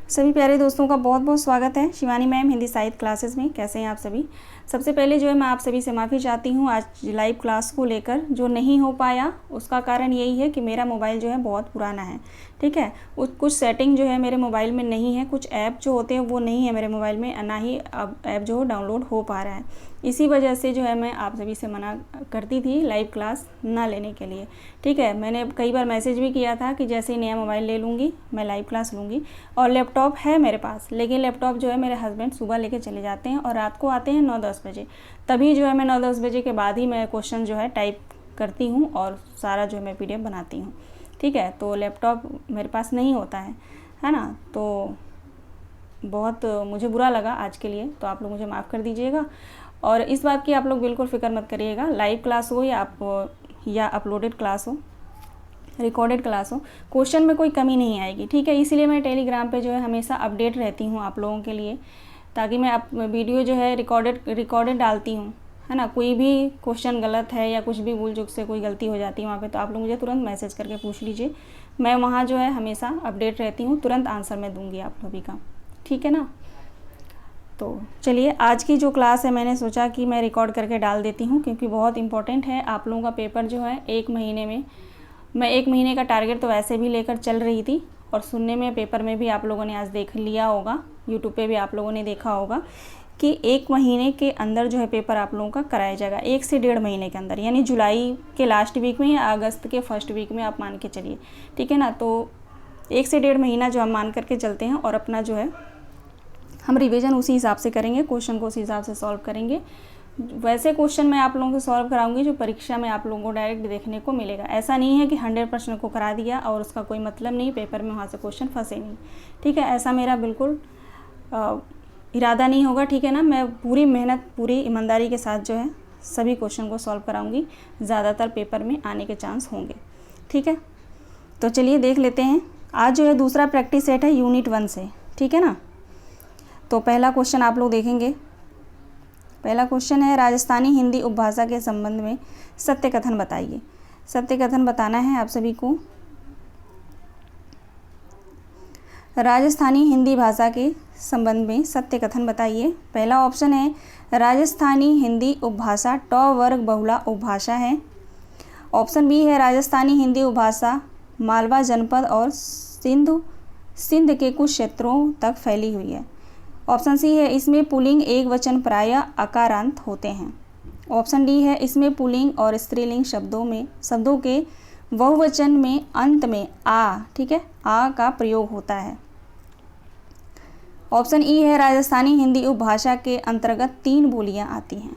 सभी प्यारे दोस्तों का बहुत बहुत स्वागत है शिवानी मैम हिंदी साहित्य क्लासेस में। कैसे हैं आप सभी। सबसे पहले जो है मैं आप सभी से माफ़ी चाहती हूँ आज लाइव क्लास को लेकर जो नहीं हो पाया। उसका कारण यही है कि मेरा मोबाइल जो है बहुत पुराना है, ठीक है। कुछ सेटिंग जो है मेरे मोबाइल में नहीं है, कुछ ऐप जो होते हैं वो नहीं है मेरे मोबाइल में, ना ही अब ऐप जो डाउनलोड हो पा रहा है। इसी वजह से जो है मैं आप सभी से मना करती थी लाइव क्लास ना लेने के लिए, ठीक है। मैंने कई बार मैसेज भी किया था कि जैसे ही नया मोबाइल ले लूँगी मैं लाइव क्लास लूँगी। और लैपटॉप है मेरे पास, लेकिन लैपटॉप जो है मेरे हस्बैंड सुबह लेके चले जाते हैं और रात को आते हैं 9-10 बजे। तभी जो है मैं 9-10 बजे के बाद ही मैं क्वेश्चन जो है टाइप करती हूँ और सारा जो है मैं PDF बनाती हूँ, ठीक है। तो लैपटॉप मेरे पास नहीं होता है ना। तो बहुत मुझे बुरा लगा आज के लिए, तो आप लोग मुझे माफ़ कर दीजिएगा। और इस बात की आप लोग बिल्कुल फ़िक्र मत करिएगा, लाइव क्लास हो या अपलोडेड क्लास हो, रिकॉर्डेड क्लास हो, क्वेश्चन में कोई कमी नहीं आएगी, ठीक है। इसीलिए मैं टेलीग्राम पे जो है हमेशा अपडेट रहती हूँ आप लोगों के लिए, ताकि मैं वीडियो जो है रिकॉर्डेड डालती हूँ, है ना। कोई भी क्वेश्चन गलत है या कुछ भी भूल चूक से कोई गलती हो जाती है वहाँ पे, तो आप लोग मुझे तुरंत मैसेज करके पूछ लीजिए। मैं वहाँ जो है हमेशा अपडेट रहती हूँ, तुरंत आंसर मैं दूँगी आप सभी का, ठीक है ना। तो चलिए आज की जो क्लास है मैंने सोचा कि मैं रिकॉर्ड करके डाल देती हूँ, क्योंकि बहुत इंपॉर्टेंट है। आप लोगों का पेपर जो है 1 महीने में, मैं 1 महीने का टारगेट तो वैसे भी लेकर चल रही थी, और सुनने में पेपर में भी आप लोगों ने आज देख लिया होगा, यूट्यूब पे भी आप लोगों ने देखा होगा कि 1 महीने के अंदर जो है पेपर आप लोगों का कराया जाएगा, 1 से 1.5 महीने के अंदर, यानी जुलाई के लास्ट वीक में या अगस्त के फर्स्ट वीक में आप मान के चलिए, ठीक है ना। तो 1 से 1.5 महीना जो हम मान करके चलते हैं, और अपना जो है हम रिवीजन उसी हिसाब से करेंगे, क्वेश्चन को उसी हिसाब से सॉल्व करेंगे। वैसे क्वेश्चन मैं आप लोगों को सॉल्व कराऊंगी जो परीक्षा में आप लोगों को डायरेक्ट देखने को मिलेगा। ऐसा नहीं है कि 100 प्रश्न को करा दिया और उसका कोई मतलब नहीं, पेपर में वहाँ से क्वेश्चन फंसे नहीं, ठीक है। ऐसा मेरा बिल्कुल इरादा नहीं होगा, ठीक है ना। मैं पूरी मेहनत पूरी ईमानदारी के साथ जो है सभी क्वेश्चन को सॉल्व कराऊंगी, ज़्यादातर पेपर में आने के चांस होंगे, ठीक है। तो चलिए देख लेते हैं। आज जो है दूसरा प्रैक्टिस सेट है यूनिट 1 से, ठीक है ना। तो पहला क्वेश्चन आप लोग देखेंगे। पहला क्वेश्चन है राजस्थानी हिंदी उपभाषा के संबंध में सत्य कथन बताइए। सत्य कथन बताना है आप सभी को। राजस्थानी हिंदी भाषा के संबंध में सत्य कथन बताइए। पहला ऑप्शन है राजस्थानी हिंदी उपभाषा ट वर्ग बहुला उपभाषा है। ऑप्शन बी है राजस्थानी हिंदी उपभाषा मालवा जनपद और सिंध के कुछ क्षेत्रों तक फैली हुई है। ऑप्शन सी है इसमें पुल्लिंग एक वचन प्रायः अकारांत होते हैं। ऑप्शन डी है इसमें पुल्लिंग और स्त्रीलिंग शब्दों के बहुवचन में अंत में आ, ठीक है, आ का प्रयोग होता है। ऑप्शन ई है राजस्थानी हिंदी उपभाषा के अंतर्गत 3 बोलियां आती हैं।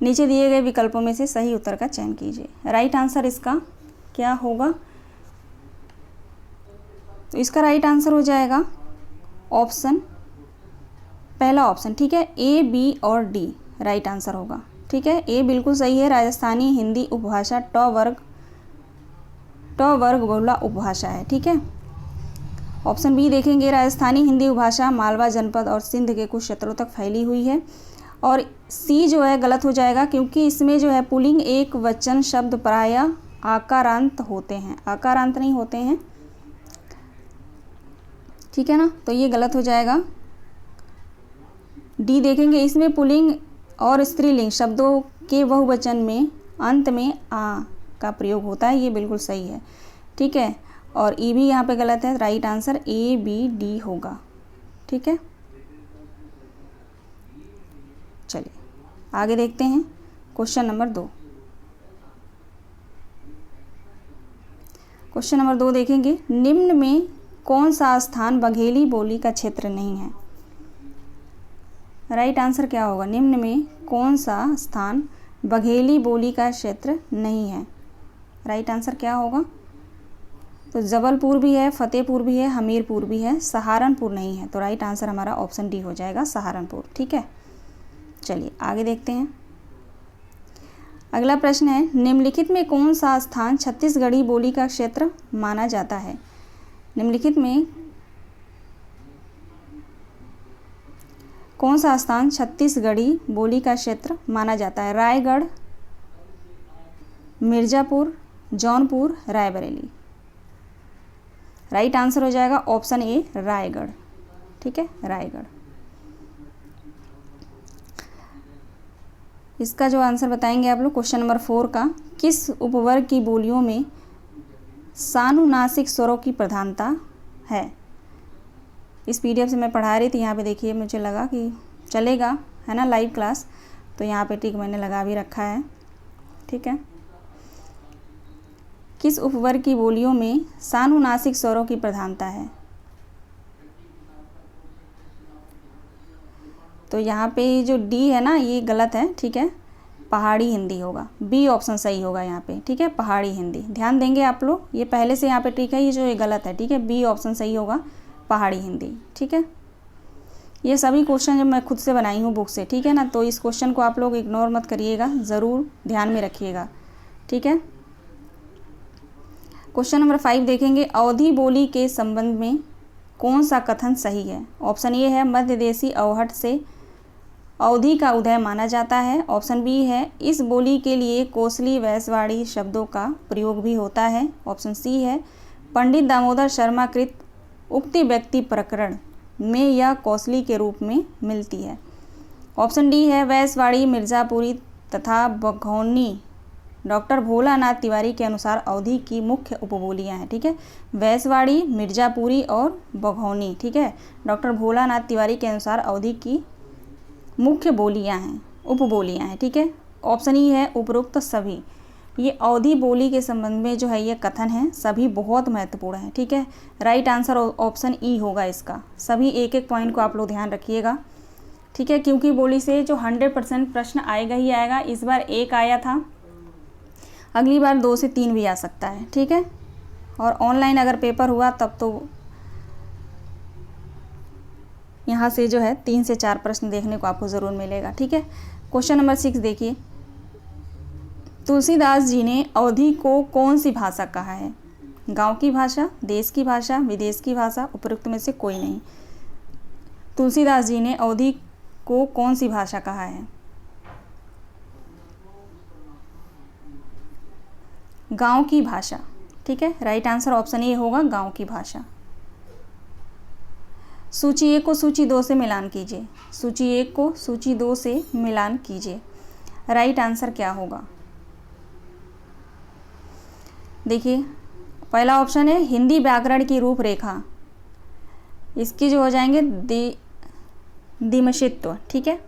नीचे दिए गए विकल्पों में से सही उत्तर का चयन कीजिए। राइट आंसर इसका क्या होगा? तो इसका राइट आंसर हो जाएगा ऑप्शन, पहला ऑप्शन, ठीक है। ए, बी और डी राइट आंसर होगा, ठीक है। ए बिल्कुल सही है, राजस्थानी हिंदी उपभाषा ट वर्ग बहुला उपभाषा है, ठीक है। ऑप्शन बी देखेंगे राजस्थानी हिंदी उपभाषा मालवा जनपद और सिंध के कुछ क्षेत्रों तक फैली हुई है। और सी जो है गलत हो जाएगा, क्योंकि इसमें जो है पुल्लिंग एक वचन शब्द प्रायः आकारांत होते हैं, आकारांत नहीं होते हैं, ठीक है ना। तो ये गलत हो जाएगा। डी देखेंगे इसमें पुल्लिंग और स्त्रीलिंग शब्दों के बहुवचन में अंत में आ का प्रयोग होता है, ये बिल्कुल सही है, ठीक है। और ई भी यहाँ पे गलत है, right answer A, B, D होगा, ठीक है। चलिए आगे देखते हैं क्वेश्चन नंबर 2। क्वेश्चन नंबर 2 देखेंगे निम्न में कौन सा स्थान बघेली बोली का क्षेत्र नहीं है। राइट आंसर क्या होगा? निम्न में कौन सा स्थान बघेली बोली का क्षेत्र नहीं है? राइट आंसर क्या होगा? तो जबलपुर भी है, फतेहपुर भी है, हमीरपुर भी है, सहारनपुर नहीं है। तो राइट आंसर हमारा ऑप्शन डी हो जाएगा, सहारनपुर, ठीक है। चलिए आगे देखते हैं। अगला प्रश्न है निम्नलिखित में कौन सा स्थान छत्तीसगढ़ी बोली का क्षेत्र माना जाता है। निम्नलिखित में कौन सा स्थान छत्तीसगढ़ी बोली का क्षेत्र माना जाता है? रायगढ़, मिर्ज़ापुर, जौनपुर, रायबरेली। राइट आंसर हो जाएगा ऑप्शन ए रायगढ़। ठीक है, रायगढ़। इसका जो आंसर बताएंगे आप लोग क्वेश्चन नंबर 4 का, किस उपवर्ग की बोलियों में सानुनासिक स्वरों की प्रधानता है। इस पीडीएफ से मैं पढ़ा रही थी, यहाँ पे देखिए मुझे लगा कि चलेगा, है ना, लाइव क्लास, तो यहाँ पे टिक मैंने लगा भी रखा है। ठीक है, किस उपवर्ग की बोलियों में सानुनासिक स्वरों की प्रधानता है। तो यहाँ पे जो डी है ना, ये गलत है। ठीक है, पहाड़ी हिंदी होगा, बी ऑप्शन सही होगा यहाँ पे। ठीक है, पहाड़ी हिंदी, ध्यान देंगे आप लोग, ये पहले से यहाँ पे ठीक है, ये जो ये गलत है। ठीक है, बी ऑप्शन सही होगा, पहाड़ी हिंदी। ठीक है, ये सभी क्वेश्चन जब मैं खुद से बनाई हूँ बुक से, ठीक है ना, तो इस क्वेश्चन को आप लोग इग्नोर मत करिएगा, ज़रूर ध्यान में रखिएगा। ठीक है, क्वेश्चन नंबर 5 देखेंगे, अवधी बोली के संबंध में कौन सा कथन सही है। ऑप्शन ए है मध्य देशी अवहट से अवधी का उदय माना जाता है। ऑप्शन बी है इस बोली के लिए कोसली वैश्यवाड़ी शब्दों का प्रयोग भी होता है। ऑप्शन सी है पंडित दामोदर शर्मा कृत उक्ति व्यक्ति प्रकरण में यह कौसली के रूप में मिलती है। ऑप्शन डी है वैश्यवाड़ी मिर्ज़ापुरी तथा बघौनी डॉक्टर भोलानाथ तिवारी के अनुसार अवधी की मुख्य उपबोलियां हैं। ठीक है, वैश्यवाड़ी, मिर्ज़ापुरी और बघौनी। ठीक है, डॉक्टर भोलानाथ तिवारी के अनुसार अवधी की मुख्य बोलियां हैं, उपबोलियां हैं। ठीक है, ऑप्शन ई है उपरोक्त सभी। ये अवधी बोली के संबंध में जो है ये कथन है, सभी बहुत महत्वपूर्ण है। ठीक है, राइट आंसर ऑप्शन ई होगा इसका। सभी एक एक पॉइंट को आप लोग ध्यान रखिएगा। ठीक है, क्योंकि बोली से जो 100% प्रश्न आएगा ही आएगा। इस बार 1 आया था, अगली बार 2 से 3 भी आ सकता है। ठीक है, और ऑनलाइन अगर पेपर हुआ तब तो यहाँ से जो है 3 से 4 प्रश्न देखने को आपको ज़रूर मिलेगा। ठीक है, क्वेश्चन नंबर 6 देखिए, तुलसीदास जी ने अवधी को कौन सी भाषा कहा है। गांव की भाषा, देश की भाषा, विदेश की भाषा, उपरोक्त में से कोई नहीं। तुलसीदास जी ने अवधी को कौन सी भाषा कहा है। गांव की भाषा। ठीक है, राइट आंसर ऑप्शन ए होगा, गांव की भाषा। सूची 1 को सूची 2 से मिलान कीजिए। सूची 1 को सूची 2 से मिलान कीजिए। राइट आंसर क्या होगा। देखिए, पहला ऑप्शन है हिंदी व्याकरण की रूपरेखा, इसकी जो हो जाएंगे दिमशित्व। ठीक है,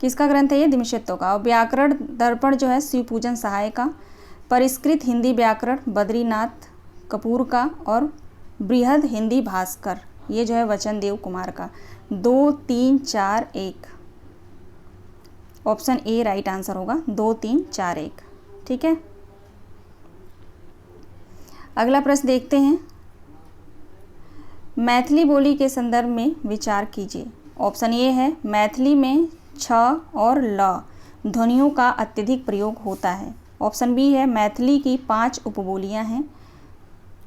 किसका ग्रंथ है ये, दिमशित्व का। और व्याकरण दर्पण जो है शिवपूजन सहाय का। परिष्कृत हिंदी व्याकरण बद्रीनाथ कपूर का। और बृहद हिंदी भास्कर, ये जो है वचनदेव कुमार का। 2, 3, 4, 1 ऑप्शन ए राइट आंसर होगा, 2, 3, 4, 1। ठीक है, अगला प्रश्न देखते हैं, मैथिली बोली के संदर्भ में विचार कीजिए। ऑप्शन ए है मैथिली में छ और ल ध्वनियों का अत्यधिक प्रयोग होता है। ऑप्शन बी है मैथिली की 5 उपबोलियां हैं।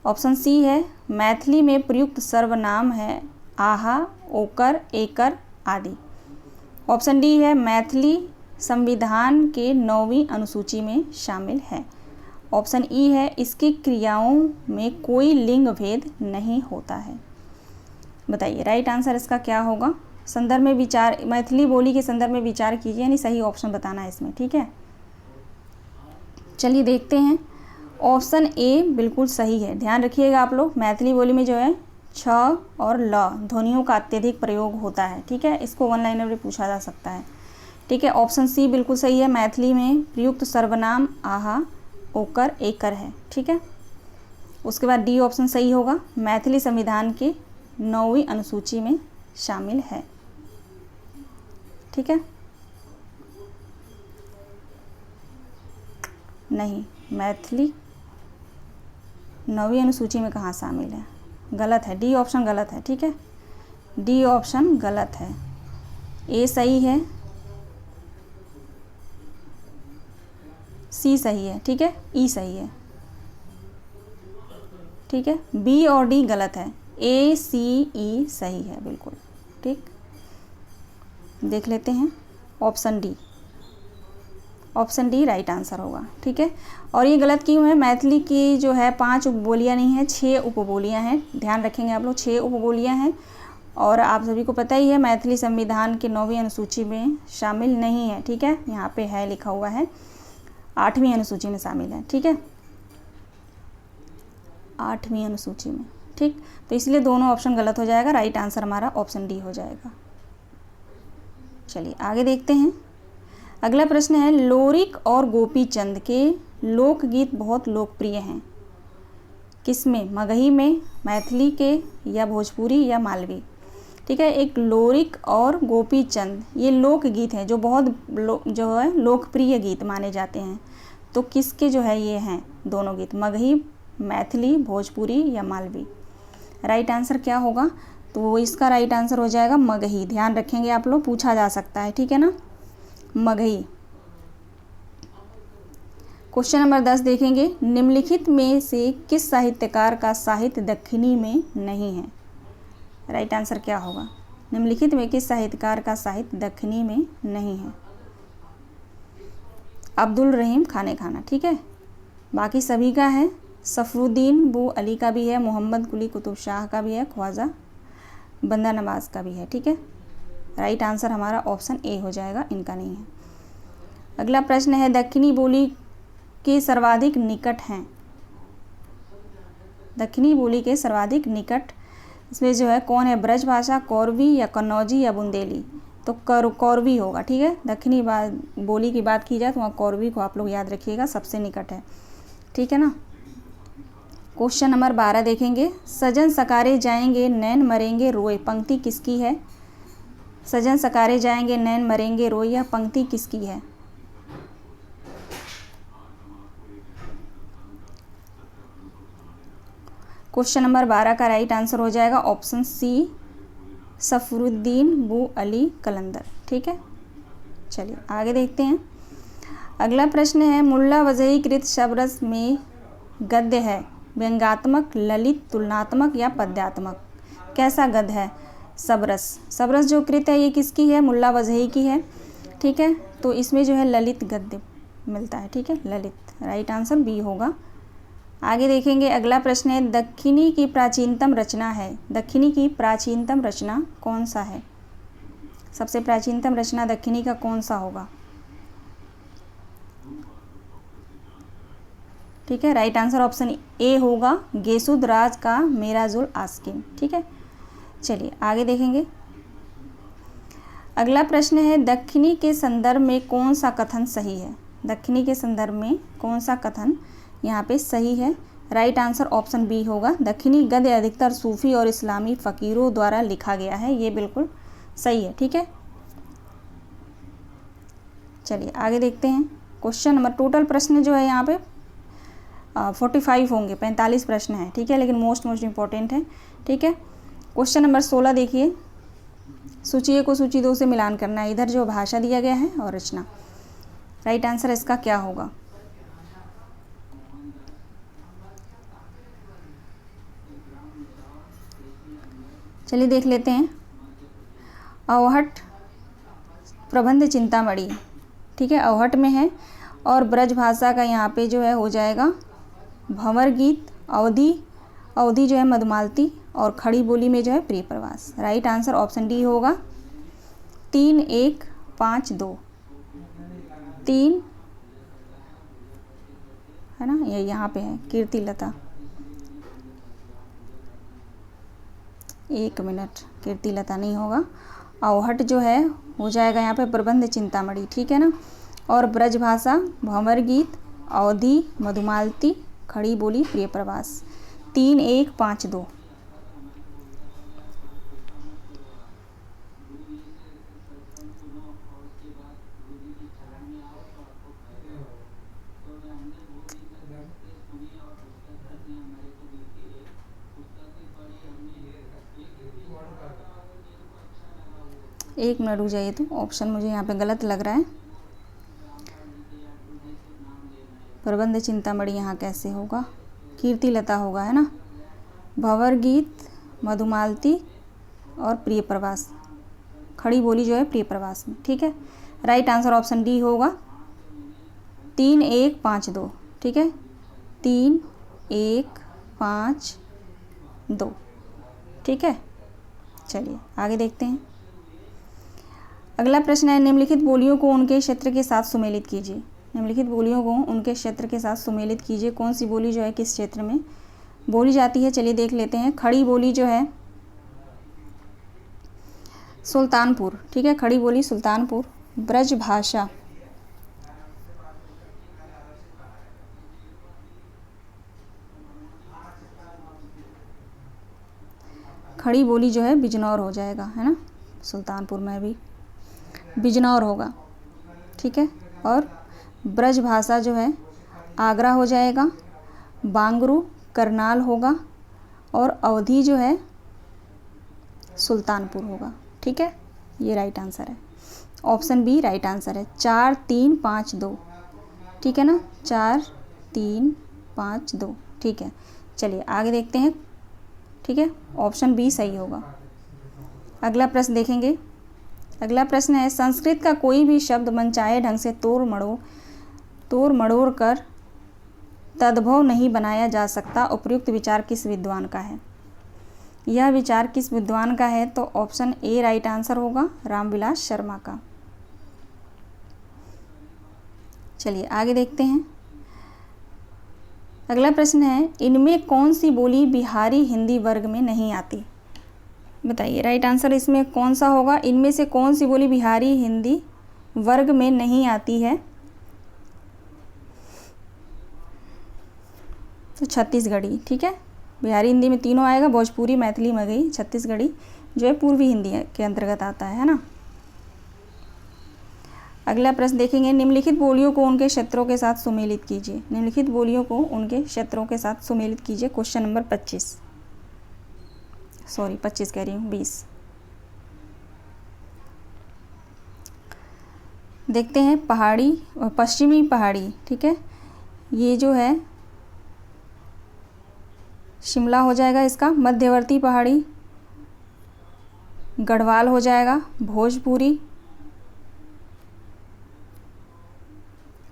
ऑप्शन सी है मैथिली में प्रयुक्त सर्वनाम है आहा, ओकर, एकर आदि। ऑप्शन डी है मैथिली संविधान के 9वीं अनुसूची में शामिल है। ऑप्शन ई है इसकी क्रियाओं में कोई लिंग भेद नहीं होता है। बताइए राइट आंसर इसका क्या होगा। संदर्भ में विचार, मैथिली बोली के संदर्भ में विचार कीजिए, यानी सही ऑप्शन बताना है इसमें। ठीक है, चलिए देखते हैं। ऑप्शन ए बिल्कुल सही है। ध्यान रखिएगा आप लोग, मैथिली बोली में जो है छ और ल ध्वनियों का अत्यधिक प्रयोग होता है। ठीक है, इसको 1 लाइनर में पूछा जा सकता है। ठीक है, ऑप्शन सी बिल्कुल सही है, मैथिली में प्रयुक्त सर्वनाम आहा, ओकर, एकर है। ठीक है, उसके बाद डी ऑप्शन सही होगा, मैथिली संविधान के 9वीं अनुसूची में शामिल है। ठीक है, नहीं, मैथिली 9वीं अनुसूची में कहाँ शामिल है, गलत है, डी ऑप्शन गलत है। ठीक है, डी ऑप्शन गलत है, ए सही है, सी सही है। ठीक है, ई सही है। ठीक है, बी और डी गलत है, ए, सी, ई सही है बिल्कुल। ठीक, देख लेते हैं option D. Option D right answer होगा। ठीक है, और ये गलत क्यों है? मैथिली की जो है 5 उपबोलियाँ नहीं हैं, 6 उपबोलियाँ हैं। ध्यान रखेंगे आप लोग, 6 उपबोलियाँ हैं। और आप सभी को पता ही है मैथिली संविधान के 9वीं अनुसूची में शामिल नहीं है। ठीक है, यहाँ पे है लिखा हुआ है 8वीं अनुसूची में शामिल है। ठीक है, 8वीं अनुसूची में। ठीक, तो इसलिए दोनों ऑप्शन गलत हो जाएगा। राइट आंसर हमारा ऑप्शन डी हो जाएगा। चलिए आगे देखते हैं। अगला प्रश्न है, लोरिक और गोपी चंद के लोकगीत बहुत लोकप्रिय हैं। किसमें? मगही में, मैथिली के, या भोजपुरी, या मालवी। ठीक है, एक लोरिक और गोपी चंद ये लोकगीत हैं जो बहुत जो है लोकप्रिय गीत माने जाते हैं। तो किसके जो है ये हैं दोनों गीत? मगही, मैथिली, भोजपुरी, या मालवी। राइट आंसर क्या होगा? तो इसका राइट आंसर हो जाएगा मगही। ध्यान रखेंगे आप लोग, पूछा जा सकता है। ठीक है ना, मगही। क्वेश्चन नंबर 10 देखेंगे, निम्नलिखित में से किस साहित्यकार का साहित्य दक्षिणी में नहीं है? राइट आंसर क्या होगा? निम्नलिखित में किस साहित्यकार का साहित्य दक्षिणी में नहीं है? अब्दुल रहीम खाने खाना। ठीक है, बाकी सभी का है। सफरुद्दीन बू अली का भी है, मोहम्मद कुली कुतुब शाह का भी है, ख्वाजा बंदा नवाज का भी है। ठीक है, राइट आंसर हमारा ऑप्शन ए हो जाएगा, इनका नहीं है। अगला प्रश्न है, दक्षिणी बोली के सर्वाधिक निकट हैं। दक्षिणी बोली के सर्वाधिक निकट इसमें जो है कौन है? ब्रजभाषा, कौरवी, या कन्नौजी, या बुंदेली। तो कौरवी होगा। ठीक है, दक्षिणी बोली की बात की जाए तो वहाँ कौरवी को आप लोग याद रखिएगा, सबसे निकट है। ठीक है ना। क्वेश्चन नंबर 12 देखेंगे, सजन सकारे जाएंगे नैन मरेंगे रोए, पंक्ति किसकी है? सजन सकारे जाएंगे नैन मरेंगे रोए, यह पंक्ति किसकी है? क्वेश्चन नंबर 12 का राइट आंसर हो जाएगा ऑप्शन सी, सफरुद्दीन बू अली कलंदर। ठीक है, चलिए आगे देखते हैं। अगला प्रश्न है, मुल्ला वजही कृत शबरस में गद्य है व्यंग्यात्मक, ललित, तुलनात्मक, या पद्यात्मक? कैसा गद्य है? शबरस। शबरस जो कृत है ये किसकी है? मुल्ला वजही की है। ठीक है, तो इसमें जो है ललित गद्य मिलता है। ठीक है, ललित। राइट आंसर बी होगा। आगे देखेंगे। अगला प्रश्न है, दक्षिणी की प्राचीनतम रचना है। दक्षिणी की प्राचीनतम रचना कौन सा है? सबसे प्राचीनतम रचना दक्षिणी का कौन सा होगा? ठीक है, राइट आंसर ऑप्शन ए होगा, गेसुद राज का मेराजुल आस्किन। ठीक है, चलिए आगे देखेंगे। अगला प्रश्न है, दक्षिणी के संदर्भ में कौन सा कथन सही है? दक्षिणी के संदर्भ में कौन सा कथन यहाँ पे सही है? राइट आंसर ऑप्शन बी होगा, दक्षिणी गद्य अधिकतर सूफी और इस्लामी फ़कीरों द्वारा लिखा गया है। ये बिल्कुल सही है। ठीक है, चलिए आगे देखते हैं। क्वेश्चन नंबर, टोटल प्रश्न जो है यहाँ पे 45 होंगे, 45 प्रश्न हैं। ठीक है, लेकिन मोस्ट इम्पोर्टेंट है। ठीक है, क्वेश्चन नंबर 16 देखिए, सूची ए को सूची 2 से मिलान करना है। इधर जो भाषा दिया गया है और रचना। राइट आंसर इसका क्या होगा? चलिए देख लेते हैं। अवहट प्रबंध चिंतामणि। ठीक है, अवहट में है। और ब्रज भाषा का यहाँ पे जो है हो जाएगा भंवर गीत, अवधि, अवधि जो है मधुमालती, और खड़ी बोली में जो है प्रिय प्रवास। राइट आंसर ऑप्शन डी होगा, 3, 1, 5, 2। 3 है ना, ये यहाँ पे है कीर्ति लता। 1 मिनट, कीर्ति लता नहीं होगा। अवहट जो है हो जाएगा यहाँ पे प्रबंध चिंतामणि। ठीक है ना, और ब्रज भाषा भंवर गीत, अवधि, मधुमालती, खड़ी बोली, प्रिय प्रवास। 3, 1, 5, 2। एक मिनट रुक जाइए, तो ऑप्शन मुझे यहाँ पे गलत लग रहा है। प्रबंध चिंतामणि यहाँ कैसे होगा? कीर्ति लता होगा, है ना। भंवर गीत, मधुमालती और प्रिय प्रवास, खड़ी बोली जो है प्रिय प्रवास में। ठीक है, राइट आंसर ऑप्शन डी होगा। 3 1 5 2, ठीक है, 3 1 5 2, ठीक है। चलिए आगे देखते हैं। अगला प्रश्न है, निम्नलिखित बोलियों को उनके क्षेत्र के साथ सुमेलित कीजिए। निम्नलिखित बोलियों को उनके क्षेत्र के साथ सुमेलित कीजिए। कौन सी बोली जो है किस क्षेत्र में बोली जाती है, चलिए देख लेते हैं। खड़ी बोली जो है सुल्तानपुर, ठीक है, खड़ी बोली सुल्तानपुर। ब्रज भाषा खड़ी बोली जो है बिजनौर हो जाएगा, है ना, सुल्तानपुर में भी बिजनौर होगा, ठीक है। और ब्रज भाषा जो है आगरा हो जाएगा, बांगरू करनाल होगा, और अवधी जो है सुल्तानपुर होगा, ठीक है। ये राइट आंसर है, ऑप्शन बी राइट आंसर है। 4 3 5 2, ठीक है ना, 4 3 5 2, ठीक है। चलिए आगे देखते हैं, ठीक है, ऑप्शन बी सही होगा। अगला प्रश्न देखेंगे। अगला प्रश्न है, संस्कृत का कोई भी शब्द मनचाहे ढंग से तोड़ मड़ोड़ कर तद्भव नहीं बनाया जा सकता। उपयुक्त विचार किस विद्वान का है? यह विचार किस विद्वान का है? तो ऑप्शन ए राइट आंसर होगा, रामविलास शर्मा का। चलिए आगे देखते हैं। अगला प्रश्न है, इनमें कौन सी बोली बिहारी हिंदी वर्ग में नहीं आती? बताइए राइट आंसर इसमें कौन सा होगा? इनमें से कौन सी बोली बिहारी हिंदी वर्ग में नहीं आती है? तो छत्तीसगढ़ी, ठीक है। बिहारी हिंदी में तीनों आएगा, भोजपुरी, मैथिली, मगही। छत्तीसगढ़ी जो है पूर्वी हिंदी के अंतर्गत आता है ना। अगला प्रश्न देखेंगे, निम्नलिखित बोलियों को उनके क्षेत्रों के साथ सुमेलित कीजिए। निम्नलिखित बोलियों को उनके क्षेत्रों के साथ सुमेलित कीजिए। क्वेश्चन नंबर 25 कह रही हूँ, 20। देखते हैं, पहाड़ी और पश्चिमी पहाड़ी, ठीक है, ये जो है शिमला हो जाएगा इसका। मध्यवर्ती पहाड़ी गढ़वाल हो जाएगा। भोजपुरी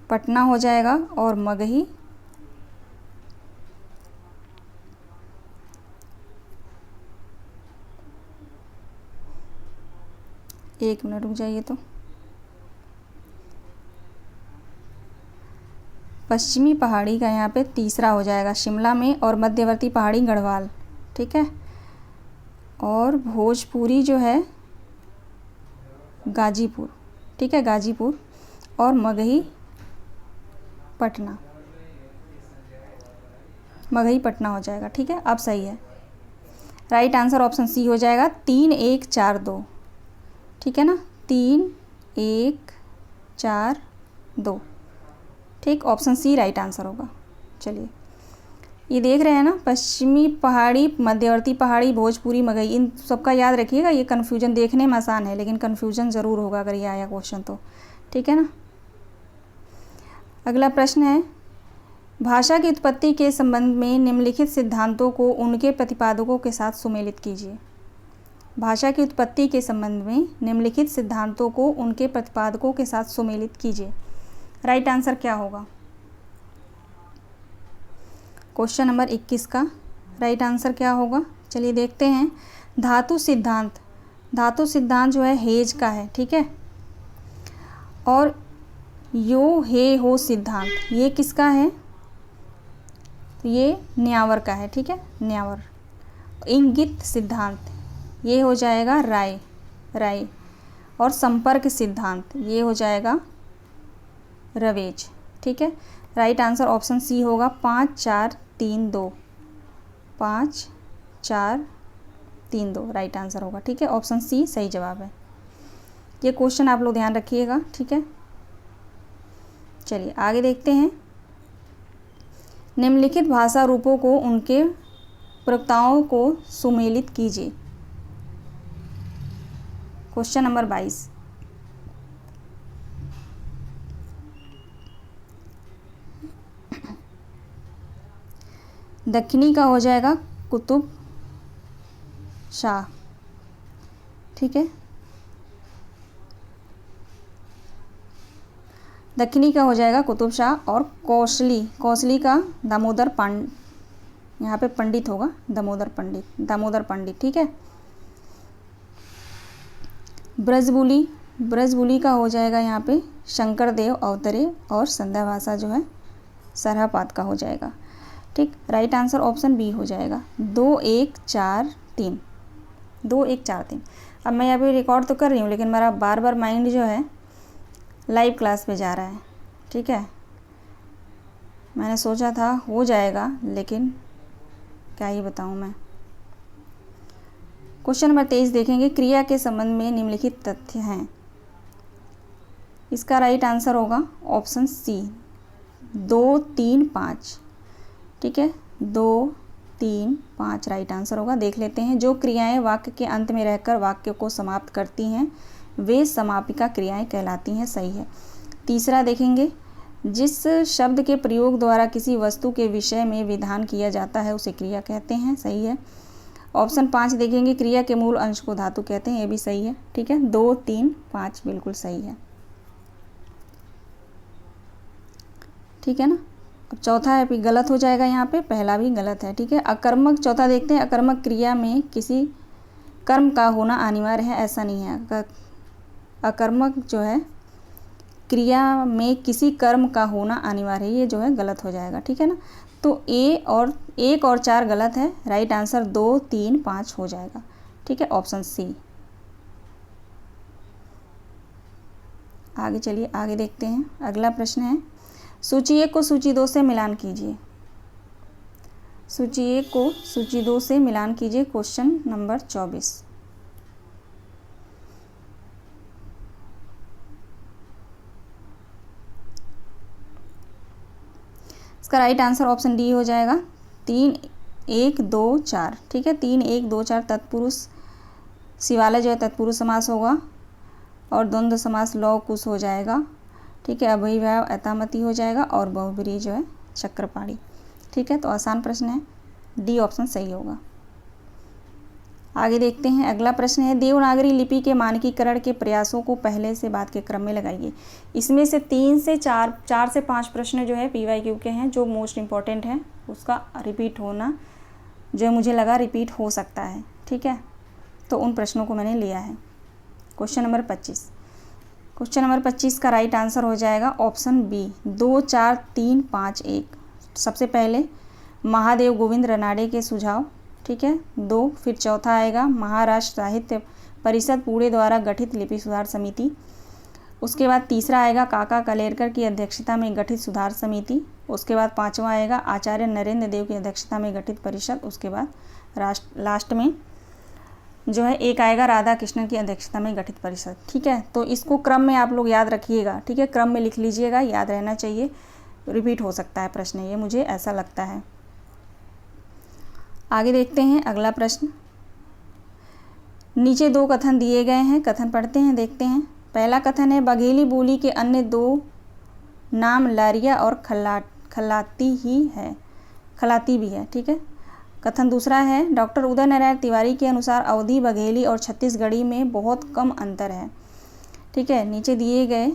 पटना हो जाएगा, और मगही एक मिनट रुक जाइए, तो पश्चिमी पहाड़ी का यहाँ पे तीसरा हो जाएगा शिमला में, और मध्यवर्ती पहाड़ी गढ़वाल, ठीक है। और भोजपुरी जो है गाजीपुर, ठीक है, गाजीपुर, और मगही पटना, मगही पटना हो जाएगा, ठीक है। अब सही है, राइट आंसर ऑप्शन सी हो जाएगा, 3 1 4 2, ठीक है ना, 3 1 4 2, ठीक, ऑप्शन सी राइट आंसर होगा। चलिए ये देख रहे हैं ना, पश्चिमी पहाड़ी, मध्यवर्ती पहाड़ी, भोजपुरी, मगही, इन सबका याद रखिएगा। ये कन्फ्यूजन देखने में आसान है, लेकिन कन्फ्यूजन ज़रूर होगा अगर ये आया क्वेश्चन तो, ठीक है ना। अगला प्रश्न है, भाषा की उत्पत्ति के संबंध में निम्नलिखित सिद्धांतों को उनके प्रतिपादकों के साथ सुमेलित कीजिए। भाषा की उत्पत्ति के संबंध में निम्नलिखित सिद्धांतों को उनके प्रतिपादकों के साथ सुमेलित कीजिए। राइट आंसर क्या होगा? क्वेश्चन नंबर 21 का राइट आंसर क्या होगा? चलिए देखते हैं। धातु सिद्धांत, धातु सिद्धांत जो है हेज का है, ठीक है। और यो हे हो सिद्धांत ये किसका है? तो ये न्यावर का है, ठीक है, न्यावर। इंगित सिद्धांत ये हो जाएगा राय। और संपर्क सिद्धांत ये हो जाएगा रवेज, ठीक है। राइट आंसर ऑप्शन सी होगा, 5 4 3 2, 5 4 3 2 राइट आंसर होगा, ठीक है। ऑप्शन सी सही जवाब है। ये क्वेश्चन आप लोग ध्यान रखिएगा, ठीक है। चलिए आगे देखते हैं। निम्नलिखित भाषा रूपों को उनके प्रयोक्ताओं को सुमेलित कीजिए। Question number 22। दक्षिणी का हो जाएगा कुतुब शाह, ठीक है। दक्षिणी का हो जाएगा कुतुब शाह, और कौशली का दामोदर यहाँ पे पंडित होगा, दामोदर पंडित, ठीक है। ब्रजबुली का हो जाएगा यहाँ पे शंकर देव अवतरे, और संध्या भाषा जो है सरहापाद का हो जाएगा, ठीक। राइट आंसर ऑप्शन बी हो जाएगा 2 1 4 3। अब मैं यहाँ पे रिकॉर्ड तो कर रही हूँ, लेकिन मेरा बार बार माइंड जो है लाइव क्लास पे जा रहा है, ठीक है। मैंने सोचा था हो जाएगा, लेकिन क्या ही बताऊँ मैं। क्वेश्चन नंबर 23 देखेंगे, क्रिया के संबंध में निम्नलिखित तथ्य हैं। इसका राइट आंसर होगा ऑप्शन सी 2 3 5, ठीक है। 2 3 5 राइट आंसर होगा। देख लेते हैं, जो क्रियाएं वाक्य के अंत में रहकर वाक्य को समाप्त करती हैं वे समापिका क्रियाएं कहलाती हैं, सही है। तीसरा देखेंगे, जिस शब्द के प्रयोग द्वारा किसी वस्तु के विषय में विधान किया जाता है उसे क्रिया कहते हैं, सही है। ऑप्शन 5 देखेंगे, क्रिया के मूल अंश को धातु कहते हैं, ये भी सही है, ठीक है। 2 3 5 बिल्कुल सही है, ठीक है ना। अब चौथा है गलत हो जाएगा, यहाँ पे पहला भी गलत है, ठीक है। अकर्मक, चौथा देखते हैं, अकर्मक क्रिया में किसी कर्म का होना अनिवार्य है, ऐसा नहीं है। अकर्मक जो है क्रिया में किसी कर्म का होना अनिवार्य है, ये जो है गलत हो जाएगा, ठीक है ना। तो 1 और 4 गलत है, राइट आंसर 2 3 5 हो जाएगा, ठीक है, ऑप्शन सी। आगे चलिए, आगे देखते हैं। अगला प्रश्न है, सूची 1 को सूची 2 से मिलान कीजिए। सूची 1 को सूची 2 से मिलान कीजिए, क्वेश्चन नंबर 24। इसका राइट आंसर ऑप्शन डी हो जाएगा 3 1 2 4, ठीक है। 3 1 2 4 तत्पुरुष शिवालय जो है तत्पुरुष समास होगा, और द्वंद्व समास लौ कुश हो जाएगा, ठीक है। अभिभाव अतामती हो जाएगा, और बहुब्रीहि जो है चक्रपाणी, ठीक है। तो आसान प्रश्न है, डी ऑप्शन सही होगा। आगे देखते हैं, अगला प्रश्न है, देवनागरी लिपि के मानकीकरण के प्रयासों को पहले से बाद के क्रम में लगाइए। इसमें से 3 से 4 से 5 प्रश्न जो है PYQ के हैं, जो मोस्ट इम्पॉर्टेंट हैं, उसका रिपीट होना जो मुझे लगा रिपीट हो सकता है, ठीक है। तो उन प्रश्नों को मैंने लिया है। क्वेश्चन नंबर 25 का राइट आंसर हो जाएगा ऑप्शन बी 2 4 3 5 1। सबसे पहले महादेव गोविंद रनाडे के सुझाव, ठीक है, 2। फिर चौथा आएगा महाराष्ट्र साहित्य परिषद पुणे द्वारा गठित लिपि सुधार समिति। उसके बाद तीसरा आएगा काका कलेरकर की अध्यक्षता में गठित सुधार समिति। उसके बाद 5वां आएगा आचार्य नरेंद्र देव की अध्यक्षता में गठित परिषद। उसके बाद लास्ट में जो है एक आएगा राधा कृष्णन की अध्यक्षता में गठित परिषद, ठीक है। तो इसको क्रम में आप लोग याद रखिएगा, ठीक है, क्रम में लिख लीजिएगा, याद रहना चाहिए, रिपीट हो सकता है प्रश्न, ये मुझे ऐसा लगता है। आगे देखते हैं अगला प्रश्न। नीचे 2 कथन दिए गए हैं, कथन पढ़ते हैं, देखते हैं। पहला कथन है, बघेली बोली के अन्य 2 नाम लारिया और खलाती भी है, ठीक है। कथन दूसरा है, डॉक्टर उदय नारायण तिवारी के अनुसार अवधी, बघेली और छत्तीसगढ़ी में बहुत कम अंतर है, ठीक है। नीचे दिए गए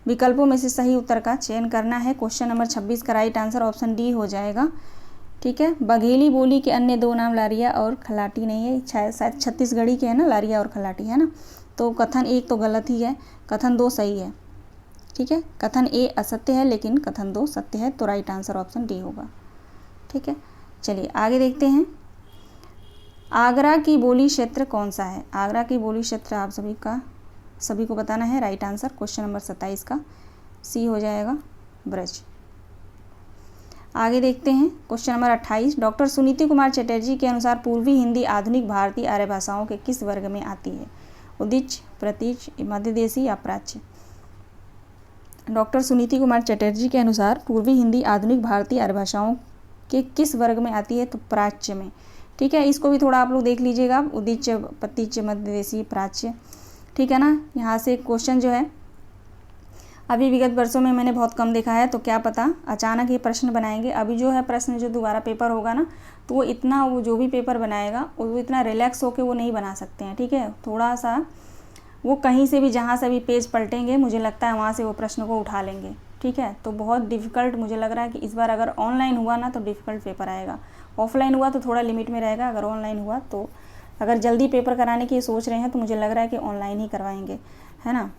विकल्पों में से सही उत्तर का चयन करना है। क्वेश्चन नंबर 26 का राइट आंसर ऑप्शन डी हो जाएगा, ठीक है। बघेली बोली के अन्य 2 नाम लारिया और खलाटी नहीं है, शायद छत्तीसगढ़ी के है ना, लारिया और खलाटी है ना। तो कथन 1 तो गलत ही है, कथन 2 सही है, ठीक है। कथन ए असत्य है, लेकिन कथन 2 सत्य है, तो राइट आंसर ऑप्शन डी होगा, ठीक है। चलिए आगे देखते हैं। आगरा की बोली क्षेत्र कौन सा है? आगरा की बोली क्षेत्र आप सभी को बताना है। राइट आंसर क्वेश्चन नंबर 27 का सी हो जाएगा, ब्रज। आगे देखते हैं question number 28। Doctor Suniti Kumar Chatterjee के अनुसार पूर्वी हिंदी आधुनिक भारतीय आर्य भाषाओं के किस वर्ग में आती है? उदिच, प्रतीच, मध्यदेशी या प्राच्य? डॉक्टर सुनीति कुमार चटर्जी के अनुसार पूर्वी हिंदी आधुनिक भारतीय आर्य भाषाओं के किस वर्ग में आती है? तो प्राच्य में, ठीक है। इसको भी थोड़ा आप लोग देख लीजिएगा, उदिच, प्रतीच, मध्यदेशी, प्राच्य, ठीक है ना। यहाँ से क्वेश्चन जो है अभी विगत वर्षों में मैंने बहुत कम देखा है, तो क्या पता अचानक ये प्रश्न बनाएंगे। अभी जो है प्रश्न जो दोबारा पेपर होगा ना, तो वो जो भी पेपर बनाएगा वो इतना रिलैक्स होकर वो नहीं बना सकते हैं, ठीक है। थोड़ा सा वो कहीं से भी, जहाँ से भी पेज पलटेंगे, मुझे लगता है वहाँ से वो प्रश्न को उठा लेंगे। ठीक है, तो बहुत डिफ़िकल्ट मुझे लग रहा है कि इस बार अगर ऑनलाइन हुआ ना तो डिफ़िकल्ट पेपर आएगा। ऑफलाइन हुआ तो थोड़ा लिमिट में रहेगा, अगर ऑनलाइन हुआ तो, अगर जल्दी पेपर कराने की सोच रहे हैं तो मुझे लग रहा है कि ऑनलाइन ही करवाएंगे, है ना।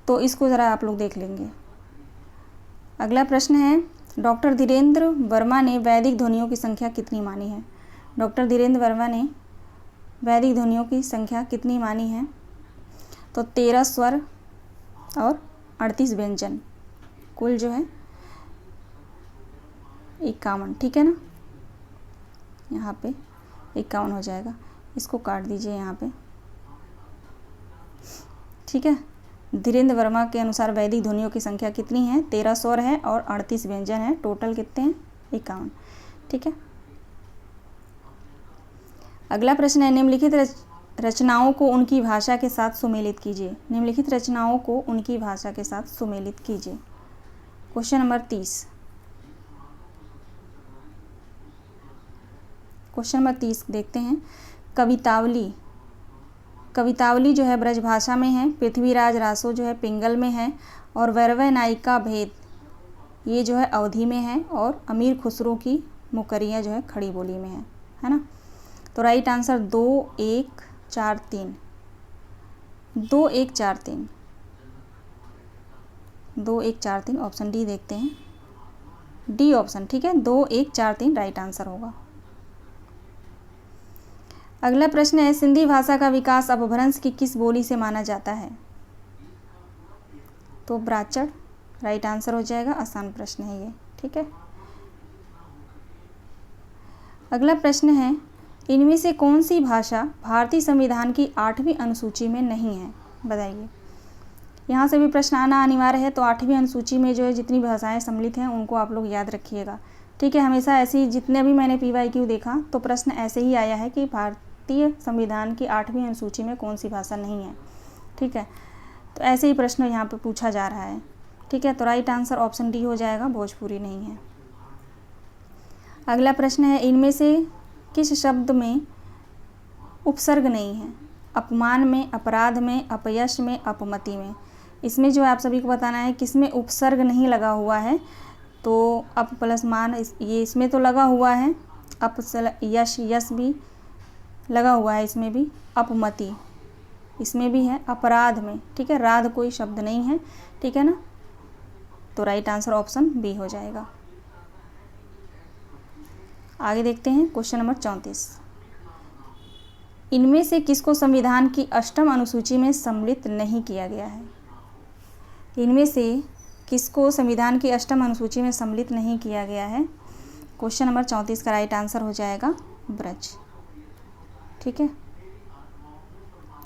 तो इसको ज़रा आप लोग देख लेंगे। अगला प्रश्न है, डॉक्टर धीरेन्द्र वर्मा ने वैदिक ध्वनियों की संख्या कितनी मानी है? डॉक्टर धीरेन्द्र वर्मा ने वैदिक ध्वनियों की संख्या कितनी मानी है? तो 13 स्वर और 38 व्यंजन, कुल जो है 51। ठीक है ना, यहाँ पे 51 हो जाएगा, इसको काट दीजिए यहाँ पे। ठीक है, धीरेन्द्र वर्मा के अनुसार वैदिक ध्वनियों की संख्या कितनी है? 13 स्वर है और 38 व्यंजन है, टोटल कितने हैं? 51। ठीक है, अगला प्रश्न है, निम्नलिखित रचनाओं को उनकी भाषा के साथ सुमेलित कीजिए। निम्नलिखित रचनाओं को उनकी भाषा के साथ सुमेलित कीजिए। Question number 30। क्वेश्चन नंबर 30 देखते हैं। कवितावली, कवितावली जो है ब्रजभाषा में है, पृथ्वीराज रासो जो है पिंगल में है, और वैरवै नायिका भेद ये जो है अवधी में है, और अमीर खुसरो की मुकरियाँ जो है खड़ी बोली में है ना। तो राइट आंसर 2 1 4 3, 2 1 4 3, 2 1 4 3 ऑप्शन डी देखते हैं, डी ऑप्शन। ठीक है, 2 1 4 3 राइट आंसर होगा। अगला प्रश्न है, सिंधी भाषा का विकास अपभ्रंश की किस बोली से माना जाता है? तो ब्राचड़ राइट आंसर हो जाएगा, आसान प्रश्न है ये। ठीक है, अगला प्रश्न है, इनमें से कौन सी भाषा भारतीय संविधान की 8वीं अनुसूची में नहीं है? बताइए। यहाँ से भी प्रश्न आना अनिवार्य है, तो 8वीं अनुसूची में जो है जितनी भाषाएं सम्मिलित हैं उनको आप लोग याद रखिएगा। ठीक है, हमेशा ऐसी, जितने भी मैंने PYQ देखा तो प्रश्न ऐसे ही आया है कि भारतीय संविधान की 8वीं अनुसूची में कौन सी भाषा नहीं है। ठीक है, तो ऐसे ही प्रश्न यहाँ पर पूछा जा रहा है। ठीक है, तो राइट आंसर ऑप्शन डी हो जाएगा, भोजपुरी नहीं है। अगला प्रश्न है, इनमें से किस शब्द में उपसर्ग नहीं है? अपमान में, अपराध में, अपयश में, अपमति में। इसमें जो है आप सभी को बताना है किसमें उपसर्ग नहीं लगा हुआ है। तो अप प्लस मान, ये इसमें तो लगा हुआ है, अप यश, यश भी लगा हुआ है इसमें भी, अपमति इसमें भी है, अपराध में। ठीक है, राध कोई शब्द नहीं है। ठीक है ना, तो राइट आंसर ऑप्शन बी हो जाएगा। आगे देखते हैं क्वेश्चन नंबर 34। इनमें से किसको संविधान की 8वीं अनुसूची में सम्मिलित नहीं किया गया है? इनमें से किसको संविधान की 8वीं अनुसूची में सम्मिलित नहीं किया गया है? क्वेश्चन नंबर 34 का राइट आंसर हो जाएगा ब्रज। ठीक है,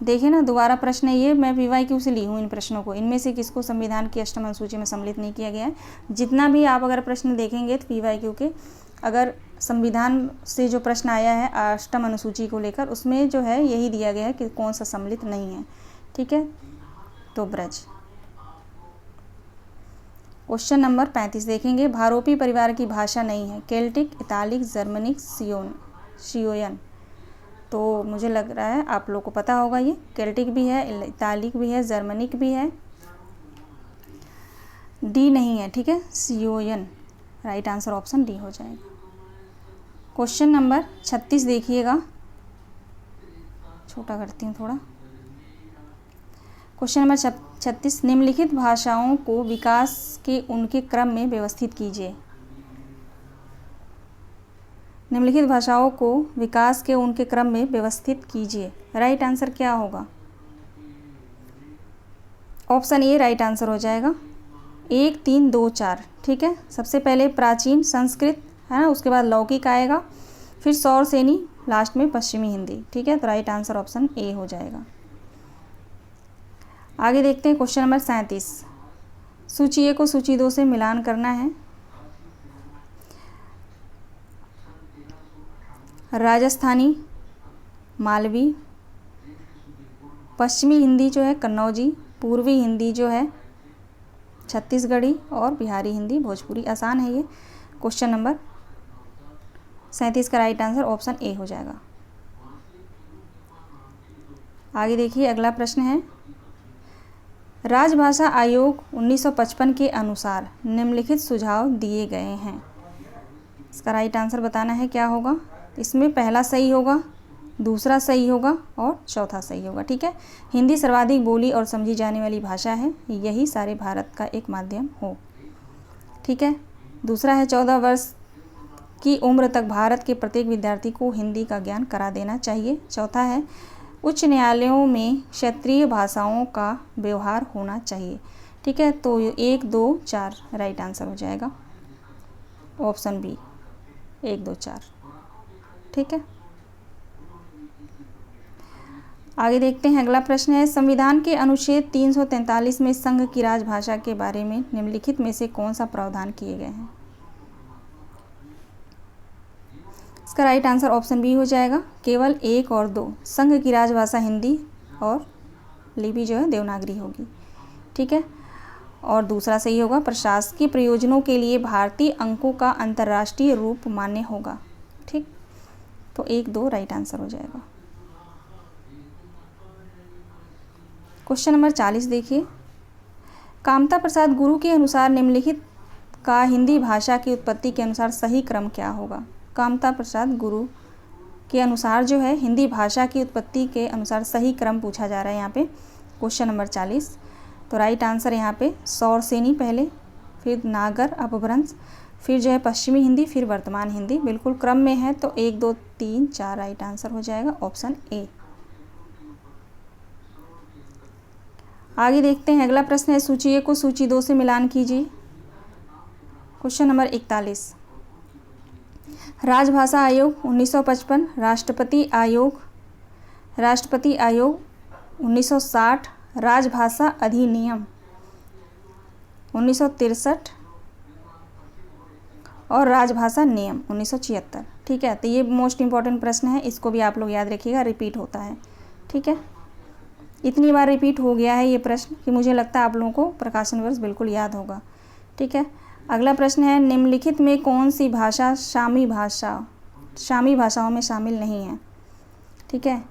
देखिए ना, दोबारा प्रश्न है ये, मैं PYQ से ली हूँ इन प्रश्नों को। इनमें से किसको संविधान की 8वीं अनुसूची में सम्मिलित नहीं किया गया है? जितना भी आप अगर प्रश्न देखेंगे तो PYQ के, अगर संविधान से जो प्रश्न आया है 8वीं अनुसूची को लेकर, उसमें जो है यही दिया गया है कि कौन सा सम्मिलित नहीं है। ठीक है, तो ब्रज। क्वेश्चन नंबर 35 देखेंगे। भारोपी परिवार की भाषा नहीं है? Celtic, Italic, Germanic, Siouan. तो मुझे लग रहा है आप लोग को पता होगा, ये केल्टिक भी है, इतालिक भी है, जर्मनिक भी है, डी नहीं है। ठीक है, सियोयन राइट आंसर ऑप्शन डी हो जाएगा। क्वेश्चन नंबर 36 देखिएगा, छोटा करती हूँ थोड़ा। क्वेश्चन नंबर 36, निम्नलिखित भाषाओं को विकास के उनके क्रम में व्यवस्थित कीजिए। निम्नलिखित भाषाओं को विकास के उनके क्रम में व्यवस्थित कीजिए। राइट आंसर क्या होगा? ऑप्शन ए राइट आंसर हो जाएगा, 1 3 2 4। ठीक है, सबसे पहले प्राचीन संस्कृत है ना, उसके बाद लौकिक आएगा, फिर सौर सेनी, लास्ट में पश्चिमी हिंदी। ठीक है, तो राइट आंसर ऑप्शन ए हो जाएगा। आगे देखते हैं क्वेश्चन नंबर 37। सूची ए को सूची 2 से मिलान करना है। राजस्थानी, मालवी, पश्चिमी हिंदी जो है कन्नौजी, पूर्वी हिंदी जो है छत्तीसगढ़ी, और बिहारी हिंदी भोजपुरी। आसान है ये। क्वेश्चन नंबर 37 का राइट आंसर ऑप्शन ए हो जाएगा। आगे देखिए, अगला प्रश्न है, राजभाषा आयोग 1955 के अनुसार निम्नलिखित सुझाव दिए गए हैं। इसका राइट आंसर बताना है क्या होगा। इसमें पहला सही होगा, दूसरा सही होगा और चौथा सही होगा। ठीक है, हिंदी सर्वाधिक बोली और समझी जाने वाली भाषा है, यही सारे भारत का एक माध्यम हो। ठीक है, दूसरा है 14 वर्ष की उम्र तक भारत के प्रत्येक विद्यार्थी को हिंदी का ज्ञान करा देना चाहिए। चौथा है उच्च न्यायालयों में क्षेत्रीय भाषाओं का व्यवहार होना चाहिए। ठीक है, तो 1 2 4 राइट आंसर हो जाएगा ऑप्शन बी 1 2 4। ठीक है, आगे देखते हैं। अगला प्रश्न है संविधान के अनुच्छेद 343 में संघ की राजभाषा के बारे में निम्नलिखित में से कौन सा प्रावधान किए गए हैं। इसका राइट आंसर ऑप्शन बी हो जाएगा केवल 1 और 2। संघ की राजभाषा हिंदी और लिपि जो है देवनागरी होगी। ठीक है, और दूसरा सही होगा प्रशासकीय प्रयोजनों के लिए भारतीय अंकों का अंतर्राष्ट्रीय रूप मान्य होगा। ठीक, तो 1 2 राइट आंसर हो जाएगा। क्वेश्चन नंबर 40 देखिए। कामता प्रसाद गुरु के अनुसार निम्नलिखित का हिंदी भाषा की उत्पत्ति के अनुसार सही क्रम क्या होगा। कामता प्रसाद गुरु के अनुसार जो है हिंदी भाषा की उत्पत्ति के अनुसार सही क्रम पूछा जा रहा है यहाँ पे क्वेश्चन नंबर 40। तो राइट आंसर यहाँ पे सौरसेनी पहले, फिर नागर अपभ्रंश, फिर जो है पश्चिमी हिंदी, फिर वर्तमान हिंदी, बिल्कुल क्रम में है। तो 1 2 3 4 राइट आंसर हो जाएगा ऑप्शन ए। आगे देखते हैं। अगला प्रश्न है सूची 1 को सूची 2 से मिलान कीजिए। Question number 41। राजभाषा आयोग 1955, राष्ट्रपति आयोग 1960, राजभाषा अधिनियम 1963 और राजभाषा नियम 1976। ठीक है, तो ये मोस्ट इंपॉर्टेंट प्रश्न है, इसको भी आप लोग याद रखिएगा, रिपीट होता है। ठीक है, इतनी बार रिपीट हो गया है ये प्रश्न कि मुझे लगता है आप लोगों को प्रकाशन वर्ष बिल्कुल याद होगा। ठीक है, अगला प्रश्न है निम्नलिखित में कौन सी भाषा शामी भाषाओं में शामिल नहीं है। ठीक है,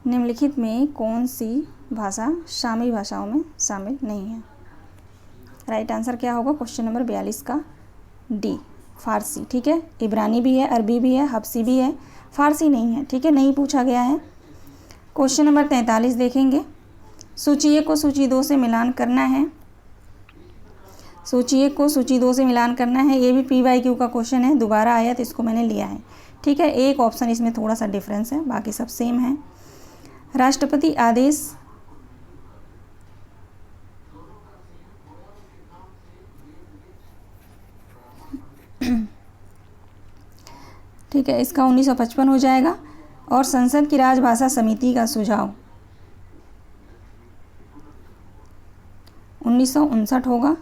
निम्नलिखित में कौन सी भाषा शामी भाषाओं में शामिल नहीं है। राइट आंसर क्या होगा क्वेश्चन नंबर 42 का डी फारसी। ठीक है, इब्रानी भी है, अरबी भी है, हब्सी भी है, फारसी नहीं है। ठीक है, नहीं पूछा गया है। क्वेश्चन नंबर 43 देखेंगे। सूची 1 को सूची 2 से मिलान करना है। सूची 1 को सूची 2 से मिलान करना है। ये भी PYQ का क्वेश्चन है, दोबारा आया तो इसको मैंने लिया है। ठीक है, एक ऑप्शन इसमें थोड़ा सा डिफरेंस है, बाकी सब सेम है। राष्ट्रपति आदेश ठीक है, इसका 1955 हो जाएगा। और संसद की राजभाषा समिति का सुझाव 1959 होगा।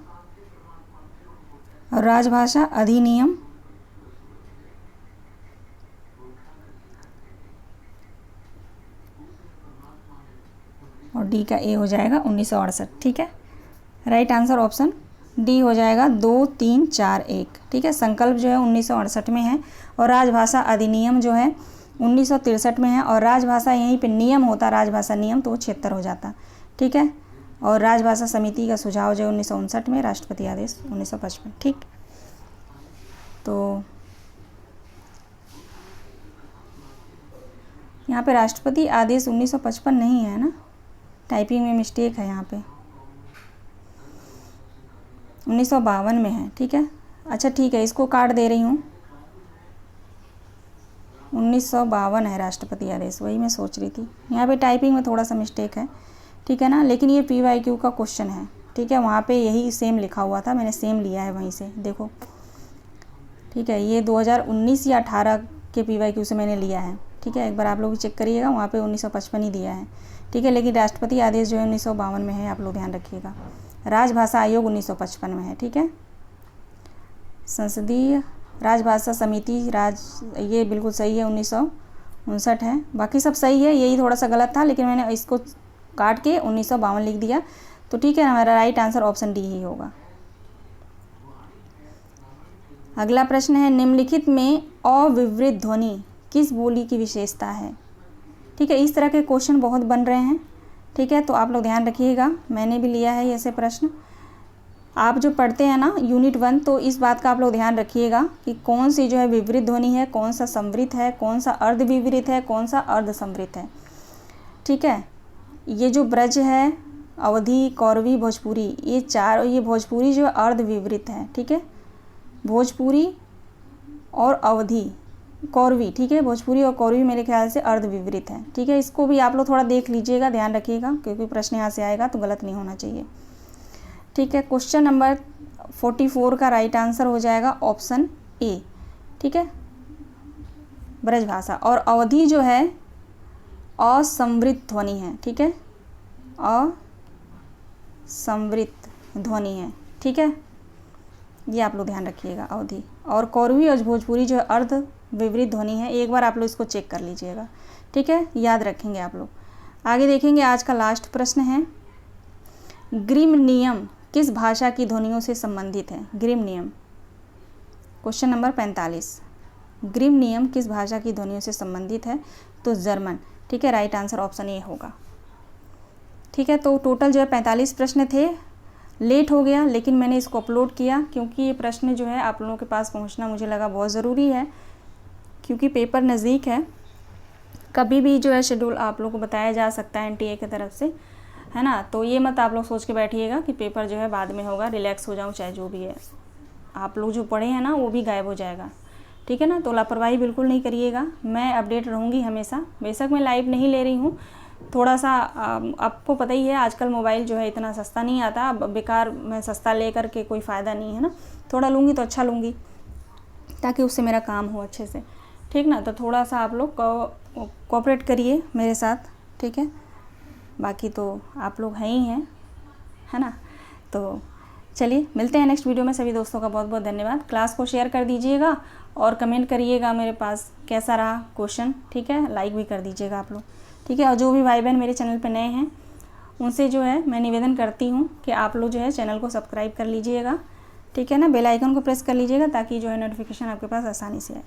और राजभाषा अधिनियम और डी का ए हो जाएगा 1968। ठीक है, राइट आंसर ऑप्शन डी हो जाएगा 2 3 4 1। ठीक है, संकल्प जो है 1968 में है और राजभाषा अधिनियम जो है 1963 में है। और राजभाषा यहीं पे नियम होता, राजभाषा नियम, तो वो 76 हो जाता। ठीक है, और राजभाषा समिति का सुझाव जो है 1959 में, राष्ट्रपति आदेश 1955। ठीक, तो यहाँ पे राष्ट्रपति आदेश 1955 नहीं है ना, टाइपिंग में मिस्टेक है यहाँ पे, 1952 में है। ठीक है, अच्छा ठीक है, इसको काट दे रही हूँ, 1952 है राष्ट्रपति आदेश, वही मैं सोच रही थी, यहाँ पे टाइपिंग में थोड़ा सा मिस्टेक है। ठीक है ना, लेकिन ये PYQ का क्वेश्चन है। ठीक है, वहाँ पे यही सेम लिखा हुआ था, मैंने सेम लिया है वहीं से, देखो। ठीक है, ये 2019 या 18 के PYQ से मैंने लिया है। ठीक है, एक बार आप लोग चेक करिएगा, वहाँ पे 1955 ही दिया है। ठीक है, लेकिन राष्ट्रपति आदेश जो है 1952 में है, आप लोग ध्यान रखिएगा। राजभाषा आयोग 1955 में है। ठीक है, संसदीय राजभाषा समिति ये बिल्कुल सही है, 1959 है, बाकी सब सही है, यही थोड़ा सा गलत था, लेकिन मैंने इसको काट के 1952 लिख दिया। तो ठीक है, हमारा राइट आंसर ऑप्शन डी ही होगा। अगला प्रश्न है निम्नलिखित में अविवृत ध्वनि किस बोली की विशेषता है। ठीक है, इस तरह के क्वेश्चन बहुत बन रहे हैं। ठीक है, तो आप लोग ध्यान रखिएगा, मैंने भी लिया है ऐसे प्रश्न। आप जो पढ़ते हैं ना यूनिट 1, तो इस बात का आप लोग ध्यान रखिएगा कि कौन सी जो है विपरीत ध्वनि है, कौन सा संवृत है, कौन सा अर्ध विपरीत है, कौन सा अर्ध संवृत है। ठीक है, ये जो ब्रज है, अवधी, कौरवी, भोजपुरी, ये चार, ये भोजपुरी जो अर्ध विपरीत है। ठीक है, भोजपुरी और अवधी, कौरवी, ठीक है, भोजपुरी और कौरवी मेरे ख्याल से अर्ध विपरीत है। ठीक है, इसको भी आप लोग थोड़ा देख लीजिएगा, ध्यान रखिएगा, क्योंकि प्रश्न यहाँ से आएगा तो गलत नहीं होना चाहिए। ठीक है, क्वेश्चन नंबर 44 का राइट आंसर हो जाएगा ऑप्शन ए। ठीक है, ब्रजभाषा। और अवधि जो है असंवृत ध्वनि है। ठीक है, असंवृत ध्वनि है। ठीक है, ये आप लोग ध्यान रखिएगा, अवधि। और कौरवी और भोजपुरी जो है अर्ध विपरीत ध्वनि है। एक बार आप लोग इसको चेक कर लीजिएगा। ठीक है, याद रखेंगे आप लोग। आगे देखेंगे, आज का लास्ट प्रश्न है, ग्रीम नियम किस भाषा की ध्वनियों से संबंधित है? ग्रीम नियम, क्वेश्चन नंबर 45। ग्रीम नियम किस भाषा की ध्वनियों से संबंधित है? तो जर्मन। ठीक है, राइट आंसर ऑप्शन ए होगा। ठीक है, तो टोटल जो है 45 प्रश्न थे। लेट हो गया, लेकिन मैंने इसको अपलोड किया क्योंकि ये प्रश्न जो है आप लोगों के पास पहुंचना मुझे लगा बहुत ज़रूरी है, क्योंकि पेपर नज़दीक है। कभी भी जो है शेड्यूल आप लोगों को बताया जा सकता है एनटीए की तरफ से, है ना। तो ये मत आप लोग सोच के बैठिएगा कि पेपर जो है बाद में होगा, रिलैक्स हो जाऊँ, चाहे जो भी है। आप लोग जो पढ़े हैं ना वो भी गायब हो जाएगा। ठीक है ना, तो लापरवाही बिल्कुल नहीं करिएगा। मैं अपडेट रहूँगी हमेशा, बेशक मैं लाइव नहीं ले रही हूँ। थोड़ा सा आपको पता ही है आजकल मोबाइल जो है इतना सस्ता नहीं आता, बेकार मैं सस्ता लेकर के कोई फ़ायदा नहीं है ना। थोड़ा लूँगी तो अच्छा लूँगी, ताकि उससे मेरा काम हो अच्छे से। ठीक ना, तो थोड़ा सा आप लोग कोऑपरेट करिए मेरे साथ। ठीक है, बाकी तो आप लोग हैं ही हैं, है ना। तो चलिए मिलते हैं नेक्स्ट वीडियो में। सभी दोस्तों का बहुत बहुत धन्यवाद। क्लास को शेयर कर दीजिएगा और कमेंट करिएगा मेरे पास कैसा रहा क्वेश्चन। ठीक है, लाइक भी कर दीजिएगा आप लोग। ठीक है, और जो भी भाई बहन मेरे चैनल पर नए हैं उनसे जो है मैं निवेदन करती हूँ कि आप लोग जो है चैनल को सब्सक्राइब कर लीजिएगा। ठीक है ना, बेल आइकन को प्रेस कर लीजिएगा, ताकि जो है नोटिफिकेशन आपके पास आसानी से आए।